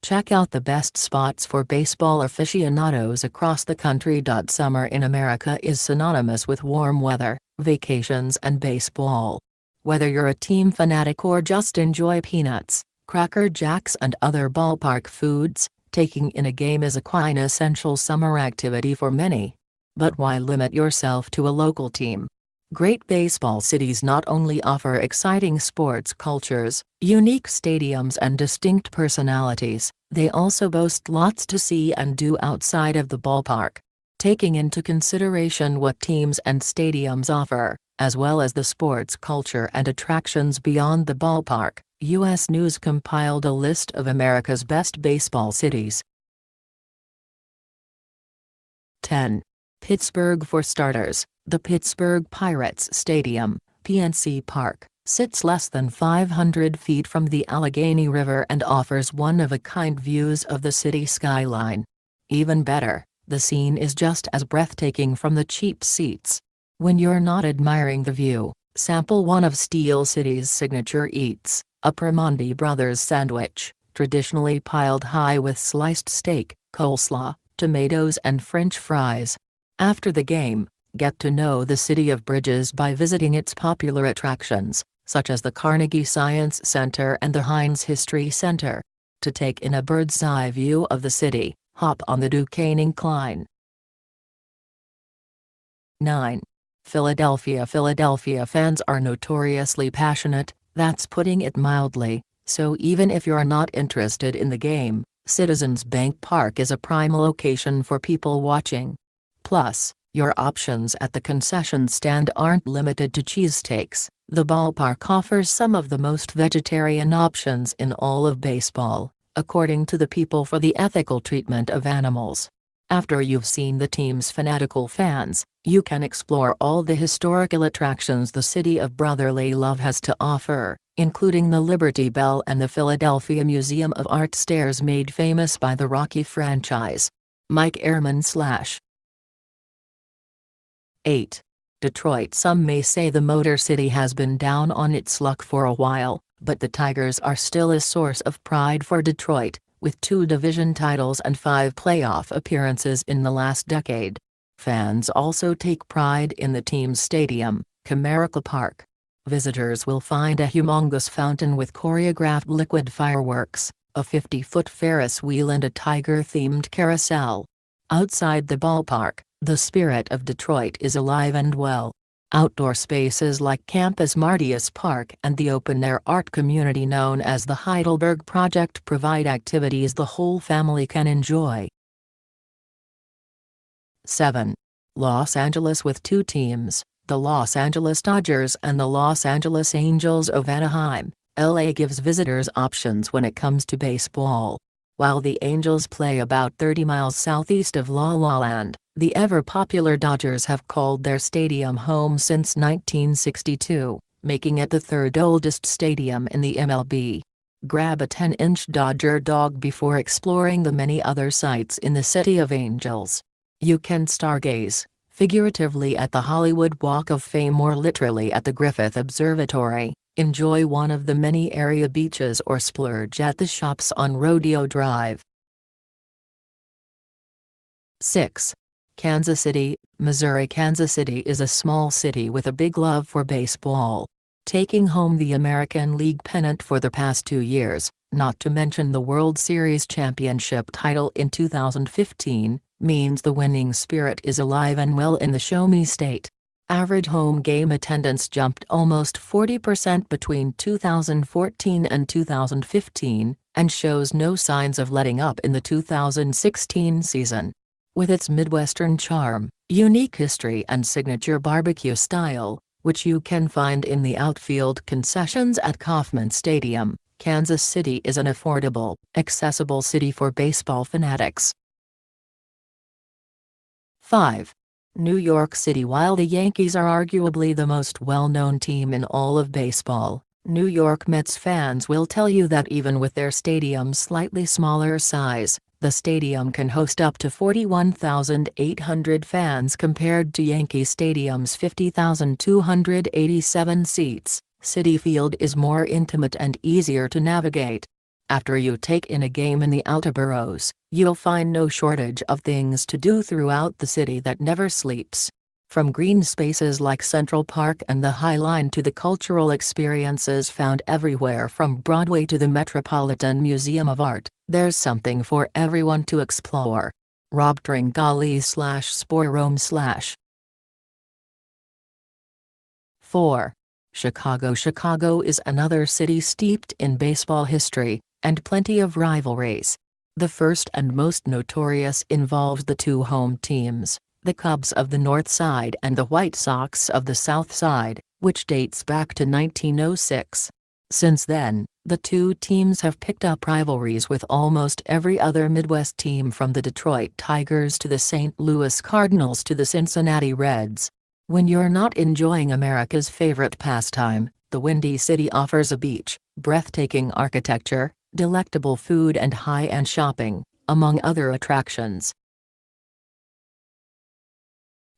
Check out the best spots for baseball aficionados across the country. Summer in America is synonymous with warm weather, vacations and baseball. Whether you're a team fanatic or just enjoy peanuts, Cracker Jacks and other ballpark foods, taking in a game is a quintessential summer activity for many. But why limit yourself to a local team? Great baseball cities not only offer exciting sports cultures, unique stadiums and distinct personalities, they also boast lots to see and do outside of the ballpark. Taking into consideration what teams and stadiums offer, as well as the sports culture and attractions beyond the ballpark, U.S. News compiled a list of America's best baseball cities. 10. Pittsburgh. For starters, the Pittsburgh Pirates Stadium, PNC Park, sits less than 500 feet from the Allegheny River and offers one-of-a-kind views of the city skyline. Even better, the scene is just as breathtaking from the cheap seats. When you're not admiring the view, sample one of Steel City's signature eats, a Primanti Brothers sandwich, traditionally piled high with sliced steak, coleslaw, tomatoes and French fries. After the game, get to know the City of Bridges by visiting its popular attractions, such as the Carnegie Science Center and the Heinz History Center. To take in a bird's-eye view of the city, hop on the Duquesne Incline. 9. Philadelphia. Philadelphia fans are notoriously passionate, that's putting it mildly, so even if you're not interested in the game, Citizens Bank Park is a prime location for people watching. Plus, your options at the concession stand aren't limited to cheesesteaks. The ballpark offers some of the most vegetarian options in all of baseball, according to the People for the Ethical Treatment of Animals. After you've seen the team's fanatical fans, you can explore all the historical attractions the city of brotherly love has to offer, including the Liberty Bell and the Philadelphia Museum of Art stairs made famous by the Rocky franchise. Mike Ehrman / 8. Detroit. Some may say the Motor City has been down on its luck for a while, but the Tigers are still a source of pride for Detroit, with 2 division titles and 5 playoff appearances in the last decade. Fans also take pride in the team's stadium, Comerica Park. Visitors will find a humongous fountain with choreographed liquid fireworks, a 50-foot Ferris wheel and a tiger-themed carousel. Outside the ballpark, the spirit of Detroit is alive and well. Outdoor spaces like Campus Martius Park and the open-air art community known as the Heidelberg Project provide activities the whole family can enjoy. 7. Los Angeles. With 2 teams, the Los Angeles Dodgers and the Los Angeles Angels of Anaheim, LA gives visitors options when it comes to baseball. While the Angels play about 30 miles southeast of La La Land, the ever-popular Dodgers have called their stadium home since 1962, making it the 3rd oldest stadium in the MLB. Grab a 10-inch Dodger dog before exploring the many other sites in the City of Angels. You can stargaze, figuratively at the Hollywood Walk of Fame or literally at the Griffith Observatory, enjoy one of the many area beaches or splurge at the shops on Rodeo Drive. 6. Kansas City, Missouri. Kansas City is a small city with a big love for baseball. Taking home the American League pennant for the past 2 years, not to mention the World Series championship title in 2015, means the winning spirit is alive and well in the Show-Me State. Average home game attendance jumped almost 40% between 2014 and 2015, and shows no signs of letting up in the 2016 season. With its Midwestern charm, unique history and signature barbecue style, which you can find in the outfield concessions at Kauffman Stadium, Kansas City is an affordable, accessible city for baseball fanatics. 5. New York City. While the Yankees are arguably the most well-known team in all of baseball, New York Mets fans will tell you that even with their stadium's slightly smaller size, the stadium can host up to 41,800 fans compared to Yankee Stadium's 50,287 seats. Citi Field is more intimate and easier to navigate. After you take in a game in the outer boroughs, you'll find no shortage of things to do throughout the city that never sleeps. From green spaces like Central Park and the High Line to the cultural experiences found everywhere from Broadway to the Metropolitan Museum of Art, there's something for everyone to explore. Rob Tringali/Sporome/ 4. Chicago. Chicago is another city steeped in baseball history, and plenty of rivalries. The first and most notorious involves the two home teams, the Cubs of the North Side and the White Sox of the South Side, which dates back to 1906. Since then, the two teams have picked up rivalries with almost every other Midwest team, from the Detroit Tigers to the St. Louis Cardinals to the Cincinnati Reds. When you're not enjoying America's favorite pastime, the Windy City offers a beach, breathtaking architecture, delectable food and high-end shopping, among other attractions.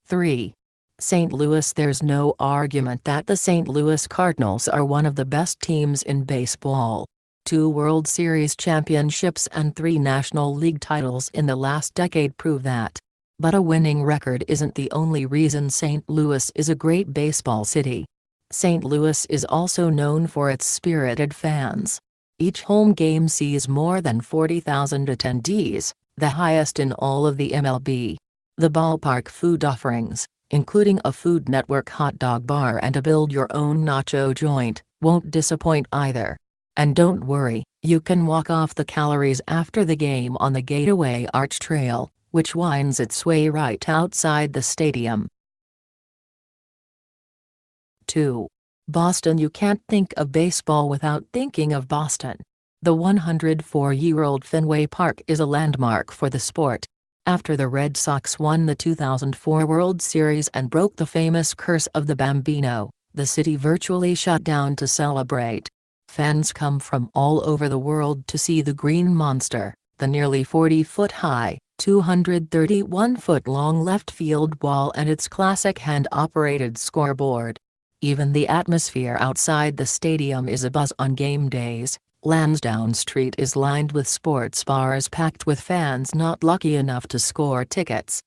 3. St. Louis. There's no argument that the St. Louis Cardinals are one of the best teams in baseball. 2 World Series championships and 3 National League titles in the last decade prove that. But a winning record isn't the only reason St. Louis is a great baseball city. St. Louis is also known for its spirited fans. Each home game sees more than 40,000 attendees, the highest in all of the MLB. The ballpark food offerings, including a Food Network hot dog bar and a build-your-own nacho joint, won't disappoint either. And don't worry, you can walk off the calories after the game on the Gateway Arch Trail, which winds its way right outside the stadium. 2. Boston. You can't think of baseball without thinking of Boston. The 104-year-old Fenway Park is a landmark for the sport. After the Red Sox won the 2004 World Series and broke the famous curse of the Bambino, the city virtually shut down to celebrate. Fans come from all over the world to see the Green Monster, the nearly 40-foot-high, 231-foot-long left field wall and its classic hand-operated scoreboard. Even the atmosphere outside the stadium is abuzz on game days. Lansdowne Street is lined with sports bars packed with fans not lucky enough to score tickets.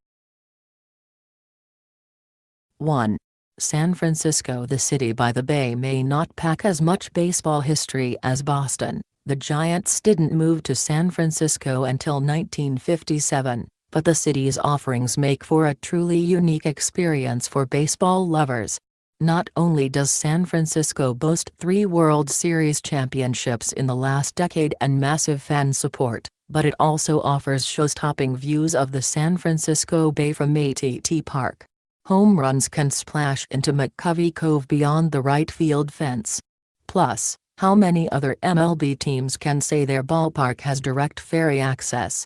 1. San Francisco. The city by the bay may not pack as much baseball history as Boston. The Giants didn't move to San Francisco until 1957, but the city's offerings make for a truly unique experience for baseball lovers. Not only does San Francisco boast 3 World Series championships in the last decade and massive fan support, but it also offers show-stopping views of the San Francisco Bay from AT&T Park. Home runs can splash into McCovey Cove beyond the right field fence. Plus, how many other MLB teams can say their ballpark has direct ferry access?